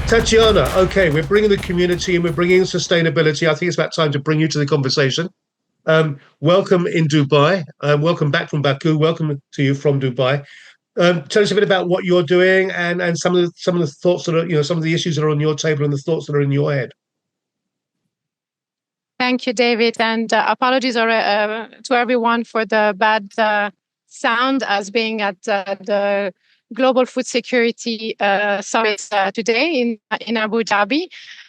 Tatiana, okay, we're bringing the community and we're bringing sustainability. I think it's about time to bring you to the conversation. Welcome in Dubai. Welcome back from Baku. Welcome to you from Dubai. Tell us a bit about what you're doing and some of the thoughts that are, some of the issues that are on your table and the thoughts that are in your head. Thank you, David, and apologies to everyone for the bad sound as being at the Global Food Security Summit today in Abu Dhabi.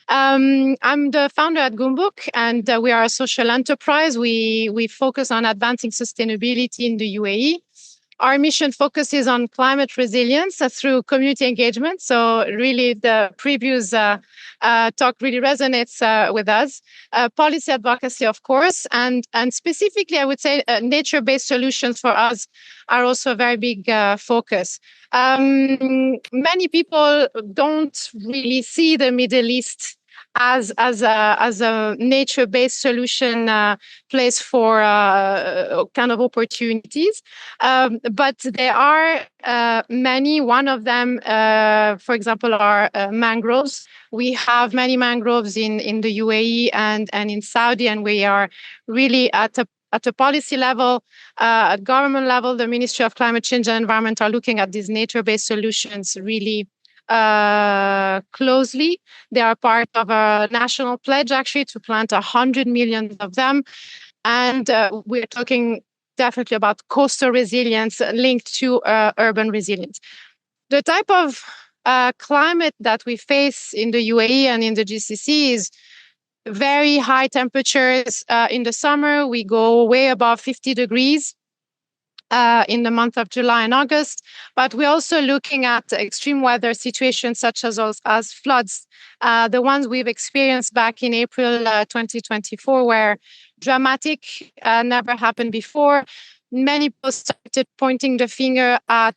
I'm the founder at Gumbuk, and we are a social enterprise. We focus on advancing sustainability in the UAE. Our mission focuses on climate resilience through community engagement. So really the previous talk really resonates with us. Policy advocacy, of course, and specifically, I would say nature-based solutions for us are also a very big focus. Many people don't really see the Middle East as a nature-based solution place for kind of opportunities, but there are many. One of them, for example, are mangroves. We have many mangroves in the UAE and in Saudi, and we are really at a policy level, at government level. The Ministry of Climate Change and Environment are looking at these nature-based solutions really closely. They are part of a national pledge, actually, to plant 100 million of them. And we're talking definitely about coastal resilience linked to urban resilience. The type of climate that we face in the UAE and in the GCC is very high temperatures. In the summer, we go way above 50 degrees. In the month of July and August, but we're also looking at extreme weather situations such as floods. The ones we've experienced back in April 2024 were dramatic, never happened before. Many people started pointing the finger at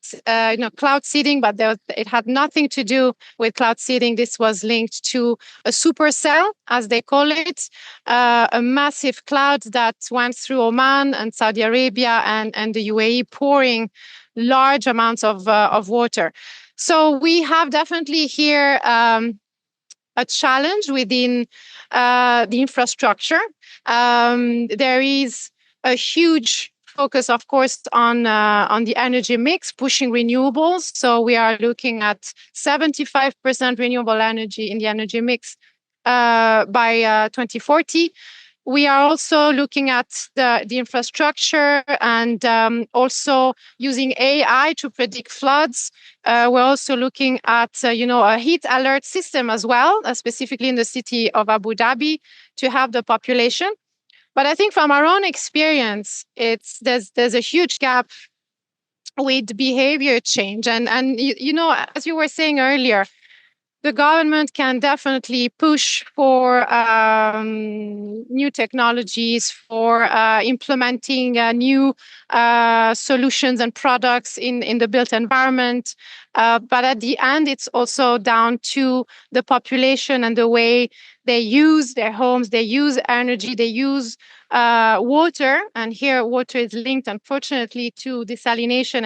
cloud seeding, but it had nothing to do with cloud seeding. This was linked to a supercell, as they call it, a massive cloud that went through Oman and Saudi Arabia and the UAE, pouring large amounts of water. So we have definitely here a challenge within the infrastructure. There is a huge focus, of course, on the energy mix, pushing renewables. So we are looking at 75% renewable energy in the energy mix by 2040. We are also looking at the infrastructure and also using AI to predict floods. We're also looking at a heat alert system as well, specifically in the city of Abu Dhabi, to have the population. But I think from our own experience, there's a huge gap with behavior change. And as you were saying earlier, the government can definitely push for new technologies, for implementing new solutions and products in the built environment. But at the end, it's also down to the population and the way they use their homes, they use energy, they use water. And here, water is linked, unfortunately, to desalination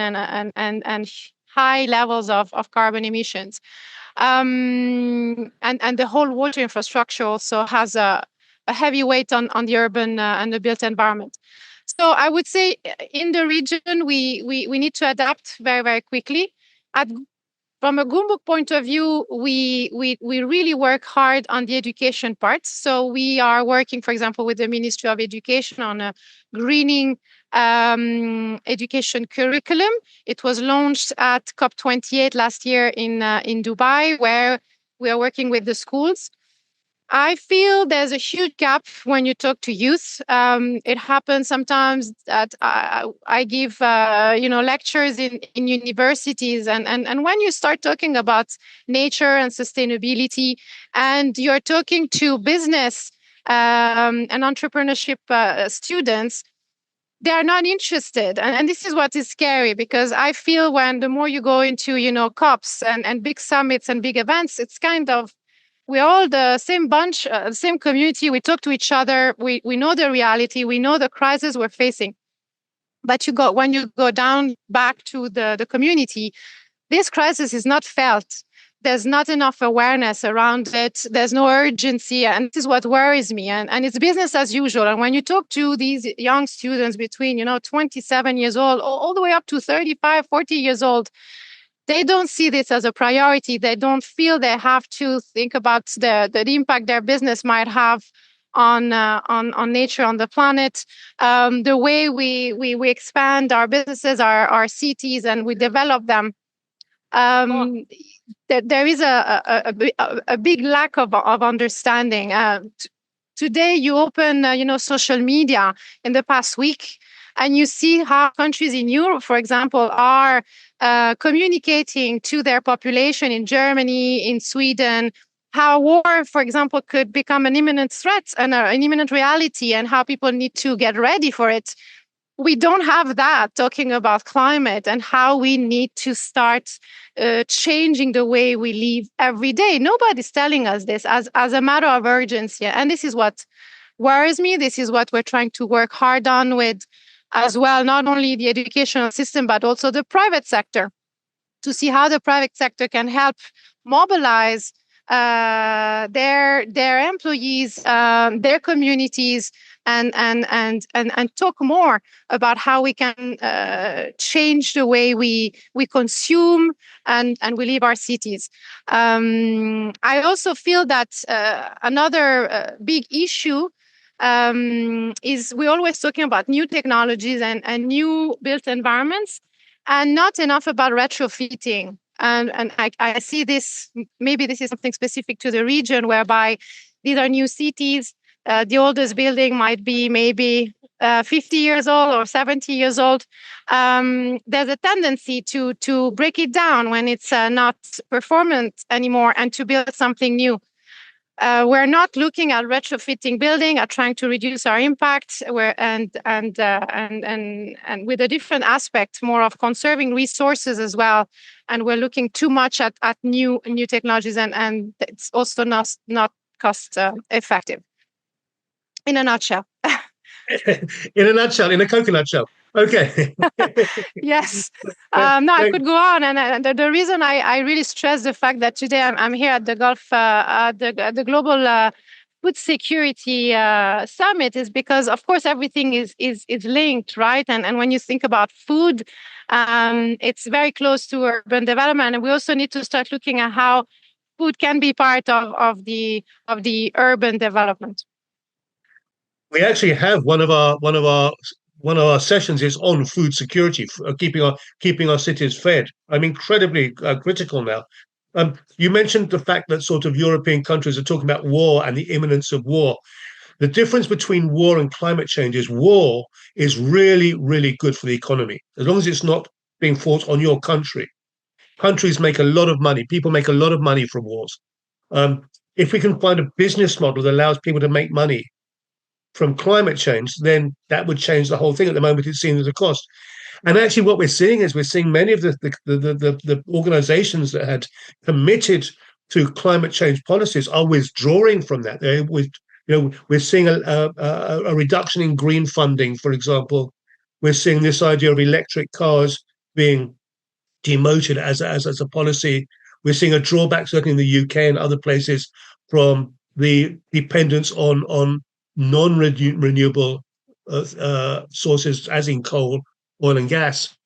and high levels of carbon emissions. And the whole water infrastructure also has a heavy weight on the urban and the built environment. So I would say in the region, we need to adapt very, very quickly. From a Gumbuk point of view, we really work hard on the education part. So we are working, for example, with the Ministry of Education on a greening education curriculum. It was launched at COP28 last year in Dubai, where we are working with the schools. I feel there's a huge gap when you talk to youth. It happens sometimes that I give lectures in universities, and when you start talking about nature and sustainability, and you're talking to business and entrepreneurship students, they are not interested. And this is what is scary, because I feel when the more you go into COPs and big summits and big events, it's kind of, we're all the same bunch, same community. We talk to each other. We know the reality. We know the crisis we're facing. But when you go down back to the community, this crisis is not felt. there's not enough awareness around it. There's no urgency. And this is what worries me. And it's business as usual. And when you talk to these young students between, 27 years old, all the way up to 35, 40 years old, they don't see this as a priority. They don't feel they have to think about the impact their business might have on nature, on the planet. The way we expand our businesses, our cities, and we develop them. There is a big lack of understanding. Today, you open social media in the past week, and you see how countries in Europe, for example, are communicating to their population in Germany, in Sweden, how war, for example, could become an imminent threat and an imminent reality, and how people need to get ready for it. We don't have that talking about climate and how we need to start changing the way we live every day. Nobody's telling us this as a matter of urgency. And this is what worries me. This is what we're trying to work hard on with as well, not only the educational system, but also the private sector, to see how the private sector can help mobilize their employees, their communities, and talk more about how we can change the way we consume and we live our cities. I also feel that another big issue is we're always talking about new technologies and new built environments, and not enough about retrofitting. And I see this, maybe this is something specific to the region, whereby these are new cities. The oldest building might be maybe 50 years old or 70 years old. There's a tendency to break it down when it's not performant anymore, and to build something new. We're not looking at retrofitting building, at trying to reduce our impact, and with a different aspect, more of conserving resources as well. And we're looking too much at new technologies, and it's also not cost effective. In a nutshell. In a nutshell, in a coconut shell. Okay. Yes. No, I could go on, and the reason I really stress the fact that today I'm here at the Gulf, the Global Food Security Summit, is because, of course, everything is linked, right? And when you think about food, it's very close to urban development, and we also need to start looking at how food can be part of the urban development. We actually have one of our sessions is on food security, keeping our cities fed. I'm incredibly critical now. You mentioned the fact that sort of European countries are talking about war and the imminence of war. The difference between war and climate change is war is really, really good for the economy, as long as it's not being fought on your country. Countries make a lot of money. People make a lot of money from wars. If we can find a business model that allows people to make money from climate change, then that would change the whole thing. At the moment, it's seen as a cost. And actually, what we're seeing is many of the organizations that had committed to climate change policies are withdrawing from that. We're seeing a reduction in green funding, for example. We're seeing this idea of electric cars being demoted as a policy. We're seeing a drawback, certainly in the UK and other places, from the dependence on non-renewable sources, as in coal, oil, and gas.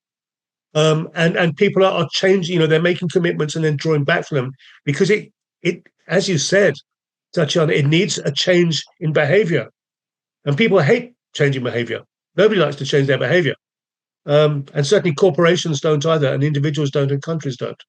And people are changing. They're making commitments and then drawing back from them, because it, as you said, Tatiana, it needs a change in behavior, and people hate changing behavior. Nobody likes to change their behavior, and certainly corporations don't either, and individuals don't, and countries don't.